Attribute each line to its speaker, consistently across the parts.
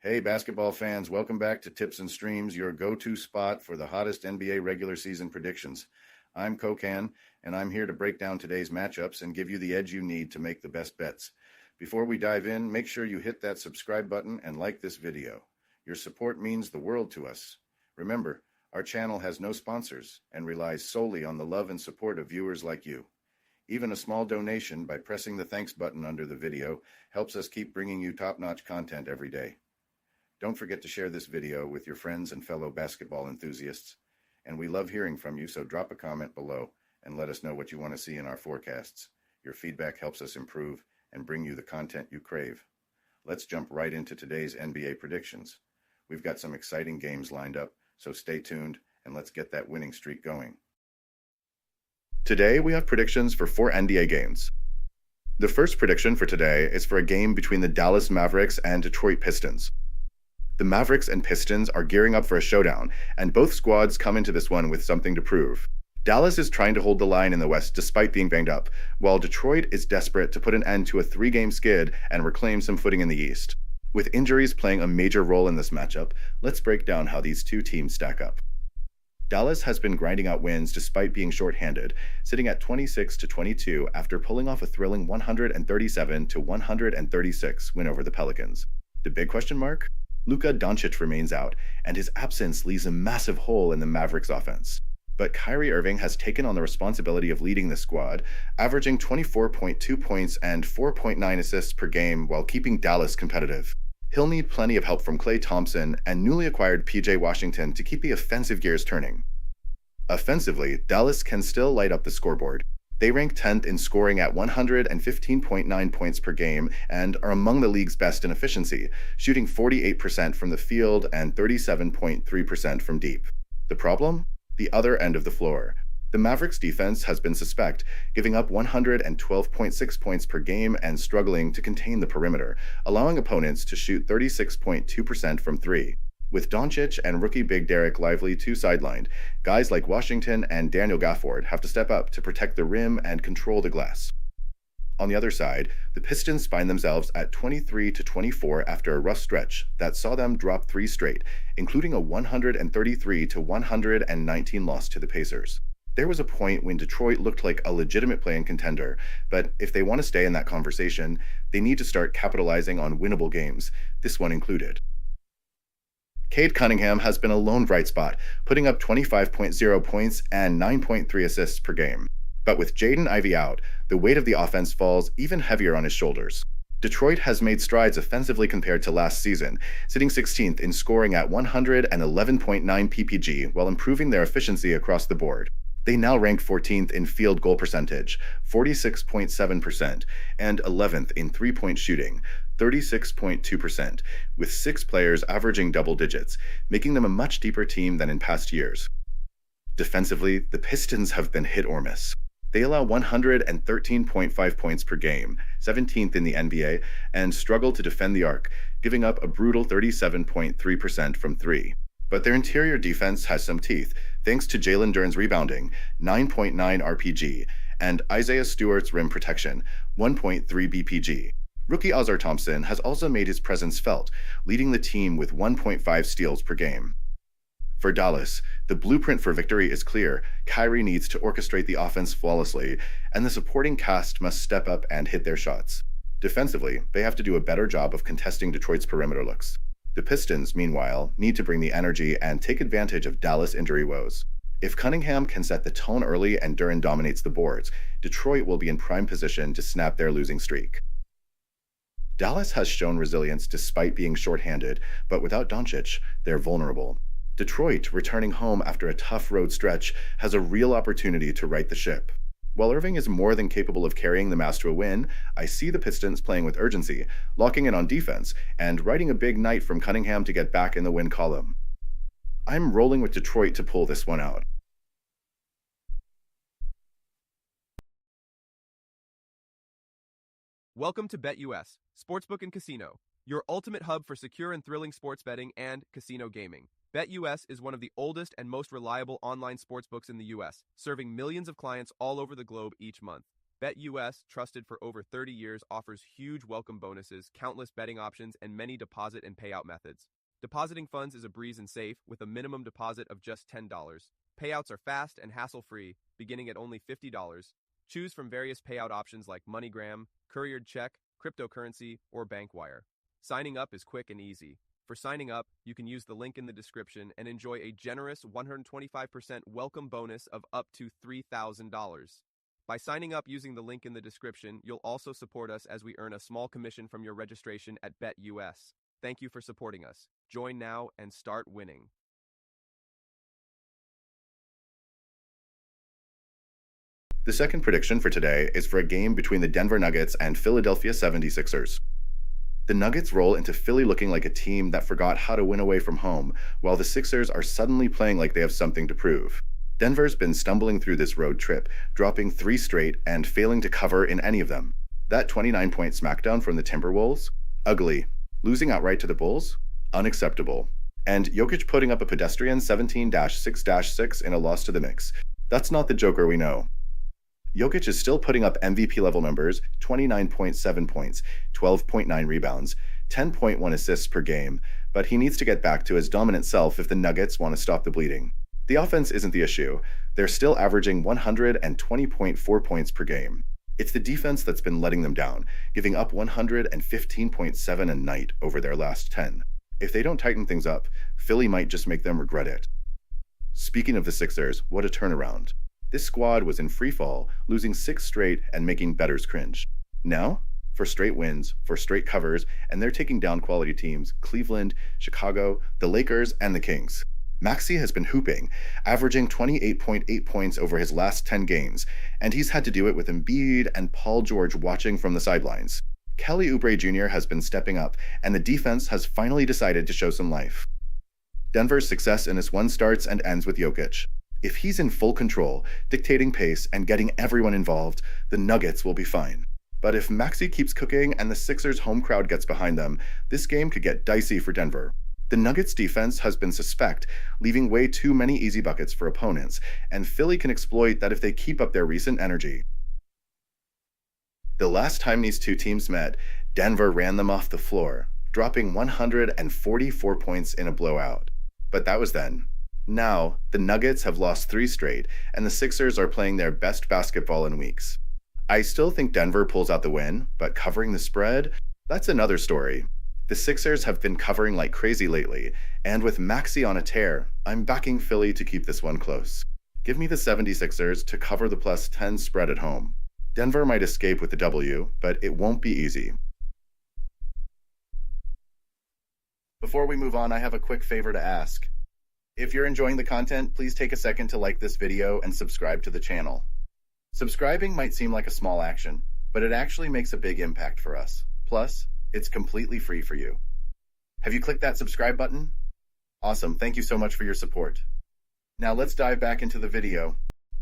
Speaker 1: Hey, basketball fans, welcome back to Tips and Streams, your go-to spot for the hottest NBA regular season predictions. I'm Kokan, and I'm here to break down today's matchups and give you the edge you need to make the best bets. Before we dive in, make sure you hit that subscribe button and like this video. Your support means the world to us. Remember, our channel has no sponsors and relies solely on the love and support of viewers like you. Even a small donation by pressing the thanks button under the video helps us keep bringing you top-notch content every day. Don't forget to share this video with your friends and fellow basketball enthusiasts. And we love hearing from you, so drop a comment below and let us know what you want to see in our forecasts. Your feedback helps us improve and bring you the content you crave. Let's jump right into today's NBA predictions. We've got some exciting games lined up, so stay tuned and let's get that winning streak going. Today, we have predictions for 4 NBA games. The first prediction for today is for a game between the Dallas Mavericks and Detroit Pistons. The Mavericks and Pistons are gearing up for a showdown, and both squads come into this one with something to prove. Dallas is trying to hold the line in the West despite being banged up, while Detroit is desperate to put an end to a 3-game skid and reclaim some footing in the East. With injuries playing a major role in this matchup, let's break down how these two teams stack up. Dallas has been grinding out wins despite being shorthanded, sitting at 26-22 after pulling off a thrilling 137-136 win over the Pelicans. The big question mark? Luka Doncic remains out, and his absence leaves a massive hole in the Mavericks offense. But Kyrie Irving has taken on the responsibility of leading the squad, averaging 24.2 points and 4.9 assists per game while keeping Dallas competitive. He'll need plenty of help from Klay Thompson and newly acquired PJ Washington to keep the offensive gears turning. Offensively, Dallas can still light up the scoreboard. They rank 10th in scoring at 115.9 points per game and are among the league's best in efficiency, shooting 48% from the field and 37.3% from deep. The problem? The other end of the floor. The Mavericks defense has been suspect, giving up 112.6 points per game and struggling to contain the perimeter, allowing opponents to shoot 36.2% from 3. With Doncic and rookie big Derek Lively too sidelined, guys like Washington and Daniel Gafford have to step up to protect the rim and control the glass. On the other side, the Pistons find themselves at 23-24 after a rough stretch that saw them drop 3 straight, including a 133-119 loss to the Pacers. There was a point when Detroit looked like a legitimate play-in contender, but if they want to stay in that conversation, they need to start capitalizing on winnable games, this one included. Cade Cunningham has been a lone bright spot, putting up 25.0 points and 9.3 assists per game. But with Jaden Ivey out, the weight of the offense falls even heavier on his shoulders. Detroit has made strides offensively compared to last season, sitting 16th in scoring at 111.9 ppg while improving their efficiency across the board. They now rank 14th in field goal percentage, 46.7%, and 11th in three-point shooting, 36.2%, with 6 players averaging double digits, making them a much deeper team than in past years. Defensively, the Pistons have been hit or miss. They allow 113.5 points per game, 17th in the NBA, and struggle to defend the arc, giving up a brutal 37.3% from 3. But their interior defense has some teeth, thanks to Jalen Duren's rebounding, 9.9 RPG, and Isaiah Stewart's rim protection, 1.3 BPG. Rookie Ausar Thompson has also made his presence felt, leading the team with 1.5 steals per game. For Dallas, the blueprint for victory is clear. Kyrie needs to orchestrate the offense flawlessly, and the supporting cast must step up and hit their shots. Defensively, they have to do a better job of contesting Detroit's perimeter looks. The Pistons, meanwhile, need to bring the energy and take advantage of Dallas' injury woes. If Cunningham can set the tone early and Duren dominates the boards, Detroit will be in prime position to snap their losing streak. Dallas has shown resilience despite being shorthanded, but without Doncic, they're vulnerable. Detroit, returning home after a tough road stretch, has a real opportunity to right the ship. While Irving is more than capable of carrying the Mavs to a win, I see the Pistons playing with urgency, locking in on defense, and riding a big night from Cunningham to get back in the win column. I'm rolling with Detroit to pull this one out.
Speaker 2: Welcome to BetUS, Sportsbook and Casino, your ultimate hub for secure and thrilling sports betting and casino gaming. BetUS is one of the oldest and most reliable online sportsbooks in the U.S., serving millions of clients all over the globe each month. BetUS, trusted for over 30 years, offers huge welcome bonuses, countless betting options, and many deposit and payout methods. Depositing funds is a breeze and safe, with a minimum deposit of just $10. Payouts are fast and hassle-free, beginning at only $50. Choose from various payout options like MoneyGram, couriered check, cryptocurrency, or bank wire. Signing up is quick and easy. For signing up, you can use the link in the description and enjoy a generous 125% welcome bonus of up to $3,000. By signing up using the link in the description, you'll also support us as we earn a small commission from your registration at BetUS. Thank you for supporting us. Join now and start winning.
Speaker 1: The second prediction for today is for a game between the Denver Nuggets and Philadelphia 76ers. The Nuggets roll into Philly looking like a team that forgot how to win away from home, while the Sixers are suddenly playing like they have something to prove. Denver's been stumbling through this road trip, dropping 3 straight and failing to cover in any of them. That 29-point smackdown from the Timberwolves? Ugly. Losing outright to the Bulls? Unacceptable. And Jokic putting up a pedestrian 17-6-6 in a loss to the Knicks. That's not the Joker we know. Jokic is still putting up MVP-level numbers, 29.7 points, 12.9 rebounds, 10.1 assists per game, but he needs to get back to his dominant self if the Nuggets want to stop the bleeding. The offense isn't the issue. They're still averaging 120.4 points per game. It's the defense that's been letting them down, giving up 115.7 a night over their last 10. If they don't tighten things up, Philly might just make them regret it. Speaking of the Sixers, what a turnaround. This squad was in freefall, losing 6 straight and making bettors cringe. Now, for straight wins, for straight covers, and they're taking down quality teams, Cleveland, Chicago, the Lakers, and the Kings. Maxey has been hooping, averaging 28.8 points over his last 10 games, and he's had to do it with Embiid and Paul George watching from the sidelines. Kelly Oubre Jr. has been stepping up, and the defense has finally decided to show some life. Denver's success in this one starts and ends with Jokic. If he's in full control, dictating pace and getting everyone involved, the Nuggets will be fine. But if Maxey keeps cooking and the Sixers' home crowd gets behind them, this game could get dicey for Denver. The Nuggets' defense has been suspect, leaving way too many easy buckets for opponents, and Philly can exploit that if they keep up their recent energy. The last time these two teams met, Denver ran them off the floor, dropping 144 points in a blowout. But that was then. Now, the Nuggets have lost 3 straight, and the Sixers are playing their best basketball in weeks. I still think Denver pulls out the win, but covering the spread? That's another story. The Sixers have been covering like crazy lately, and with Maxey on a tear, I'm backing Philly to keep this one close. Give me the 76ers to cover the +10 spread at home. Denver might escape with the W, but it won't be easy. Before we move on, I have a quick favor to ask. If you're enjoying the content, please take a second to like this video and subscribe to the channel. Subscribing might seem like a small action, but it actually makes a big impact for us. Plus, it's completely free for you. Have you clicked that subscribe button? Awesome, thank you so much for your support. Now let's dive back into the video.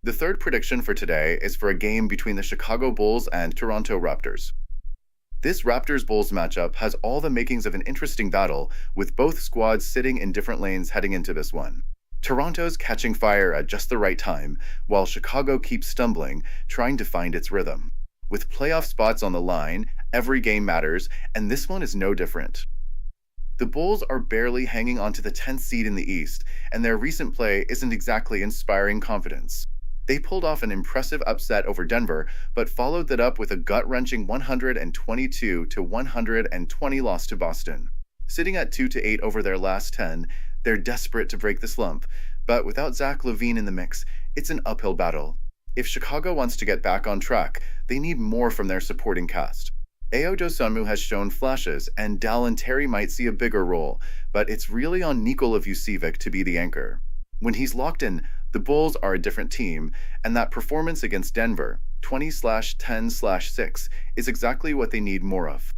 Speaker 1: The third prediction for today is for a game between the Chicago Bulls and Toronto Raptors. This Raptors-Bulls matchup has all the makings of an interesting battle, with both squads sitting in different lanes heading into this one. Toronto's catching fire at just the right time, while Chicago keeps stumbling, trying to find its rhythm. With playoff spots on the line, every game matters, and this one is no different. The Bulls are barely hanging on to the 10th seed in the East, and their recent play isn't exactly inspiring confidence. They pulled off an impressive upset over Denver, but followed that up with a gut-wrenching 122-120 loss to Boston. Sitting at 2-8 over their last 10, they're desperate to break the slump, but without Zach LaVine in the mix, it's an uphill battle. If Chicago wants to get back on track, they need more from their supporting cast. Ayo Dosunmu has shown flashes, and Dallin Terry might see a bigger role, but it's really on Nikola Vucevic to be the anchor. When he's locked in, the Bulls are a different team, and that performance against Denver, 20/10/6, is exactly what they need more of.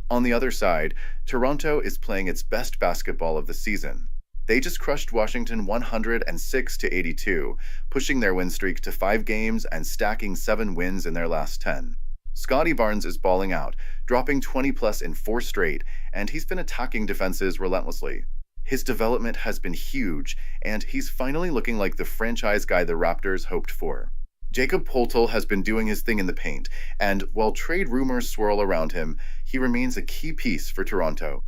Speaker 1: On the other side, Toronto is playing its best basketball of the season. They just crushed Washington 106-82, pushing their win streak to 5 games and stacking 7 wins in their last 10. Scotty Barnes is balling out, dropping 20+ in 4 straight, and he's been attacking defenses relentlessly. His development has been huge, and he's finally looking like the franchise guy the Raptors hoped for. Jakob Poeltl has been doing his thing in the paint, and while trade rumors swirl around him, he remains a key piece for Toronto.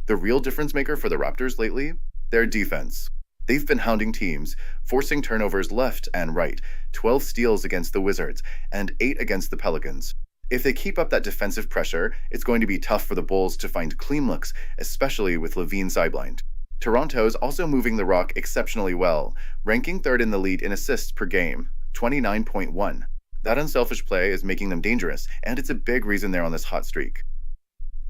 Speaker 1: The real difference maker for the Raptors lately? Their defense. They've been hounding teams, forcing turnovers left and right, 12 steals against the Wizards, and 8 against the Pelicans. If they keep up that defensive pressure, it's going to be tough for the Bulls to find clean looks, especially with Levine sidelined. Toronto's also moving the rock exceptionally well, ranking third in the league in assists per game, 29.1. That unselfish play is making them dangerous, and it's a big reason they're on this hot streak.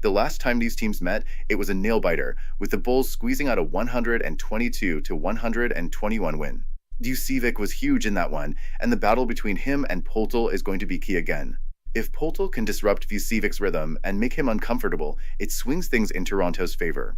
Speaker 1: The last time these teams met, it was a nail-biter, with the Bulls squeezing out a 122 to 121 win. Vucevic was huge in that one, and the battle between him and Poeltl is going to be key again. If Poeltl can disrupt Vucevic's rhythm and make him uncomfortable, it swings things in Toronto's favor.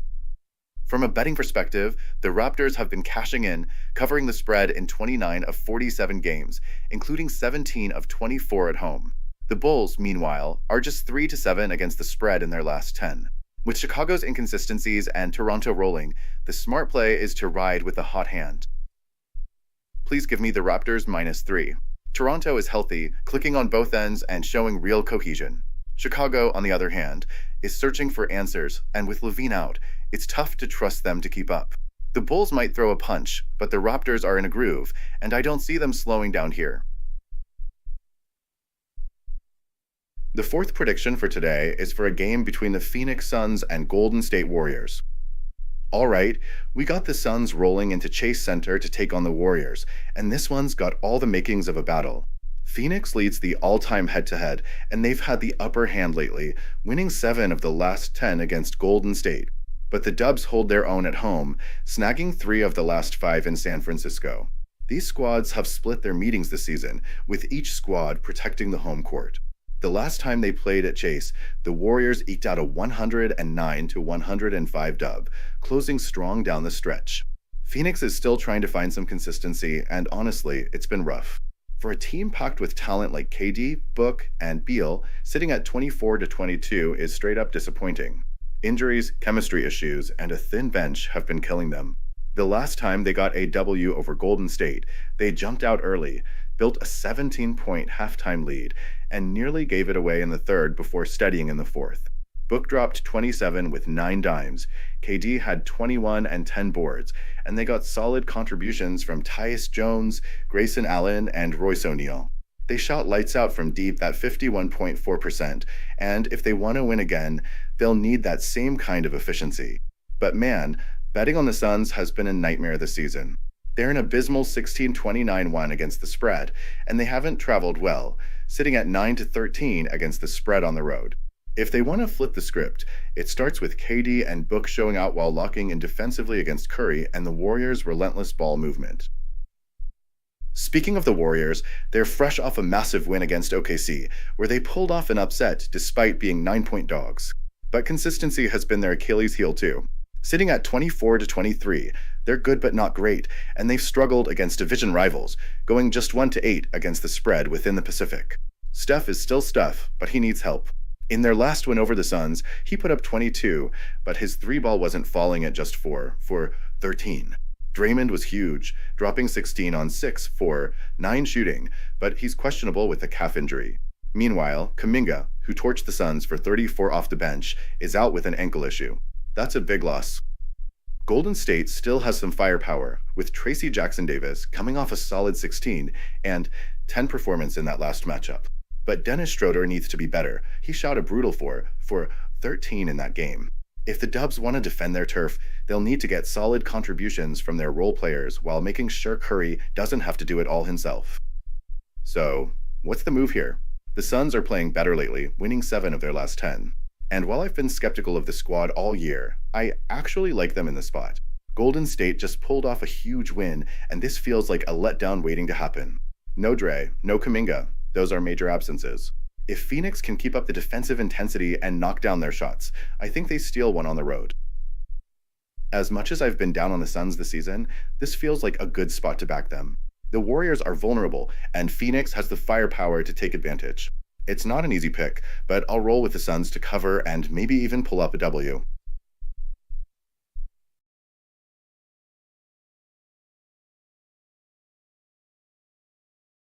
Speaker 1: From a betting perspective, the Raptors have been cashing in, covering the spread in 29 of 47 games, including 17 of 24 at home. The Bulls, meanwhile, are just 3-7 against the spread in their last 10. With Chicago's inconsistencies and Toronto rolling, the smart play is to ride with the hot hand. Please give me the Raptors -3. Toronto is healthy, clicking on both ends and showing real cohesion. Chicago, on the other hand, is searching for answers, and with Levine out, it's tough to trust them to keep up. The Bulls might throw a punch, but the Raptors are in a groove, and I don't see them slowing down here. The fourth prediction for today is for a game between the Phoenix Suns and Golden State Warriors. All right, we got the Suns rolling into Chase Center to take on the Warriors, and this one's got all the makings of a battle. Phoenix leads the all-time head-to-head, and they've had the upper hand lately, winning 7 of the last 10 against Golden State. But the Dubs hold their own at home, snagging 3 of the last 5 in San Francisco. These squads have split their meetings this season, with each squad protecting the home court. The last time they played at Chase, the Warriors eked out a 109-105 dub, closing strong down the stretch. Phoenix is still trying to find some consistency, and honestly, it's been rough. For a team packed with talent like KD, Book, and Beal, sitting at 24-22 is straight up disappointing. Injuries, chemistry issues, and a thin bench have been killing them. The last time they got a W over Golden State, they jumped out early, built a 17-point halftime lead, and nearly gave it away in the third before steadying in the fourth. Book dropped 27 with 9 dimes, KD had 21 and 10 boards, and they got solid contributions from Tyus Jones, Grayson Allen, and Royce O'Neal. They shot lights out from deep at 51.4%, and if they want to win again, they'll need that same kind of efficiency. But man, betting on the Suns has been a nightmare this season. They're an abysmal 16-29-1 against the spread, and they haven't traveled well, sitting at 9-13 against the spread on the road. If they want to flip the script, it starts with KD and Book showing out while locking in defensively against Curry and the Warriors' relentless ball movement. Speaking of the Warriors, they're fresh off a massive win against OKC, where they pulled off an upset despite being 9-point dogs. But consistency has been their Achilles heel too. Sitting at 24-23, they're good but not great, and they've struggled against division rivals, going just 1-8 against the spread within the Pacific. Steph is still Steph, but he needs help. In their last win over the Suns, he put up 22, but his 3-ball wasn't falling at just 4, for 13. Draymond was huge, dropping 16 on 6 for 9 shooting, but he's questionable with a calf injury. Meanwhile, Kuminga, who torched the Suns for 34 off the bench, is out with an ankle issue. That's a big loss. Golden State still has some firepower, with Tracy Jackson-Davis coming off a solid 16 and 10 performance in that last matchup. But Dennis Schroeder needs to be better. He shot a brutal 4 for 13 in that game. If the Dubs want to defend their turf, they'll need to get solid contributions from their role players while making sure Curry doesn't have to do it all himself. So, what's the move here? The Suns are playing better lately, winning 7 of their last 10. And while I've been skeptical of the squad all year, I actually like them in the spot. Golden State just pulled off a huge win, and this feels like a letdown waiting to happen. No Dre, no Kuminga. Those are major absences. If Phoenix can keep up the defensive intensity and knock down their shots, I think they steal one on the road. As much as I've been down on the Suns this season, this feels like a good spot to back them. The Warriors are vulnerable, and Phoenix has the firepower to take advantage. It's not an easy pick, but I'll roll with the Suns to cover and maybe even pull up a W.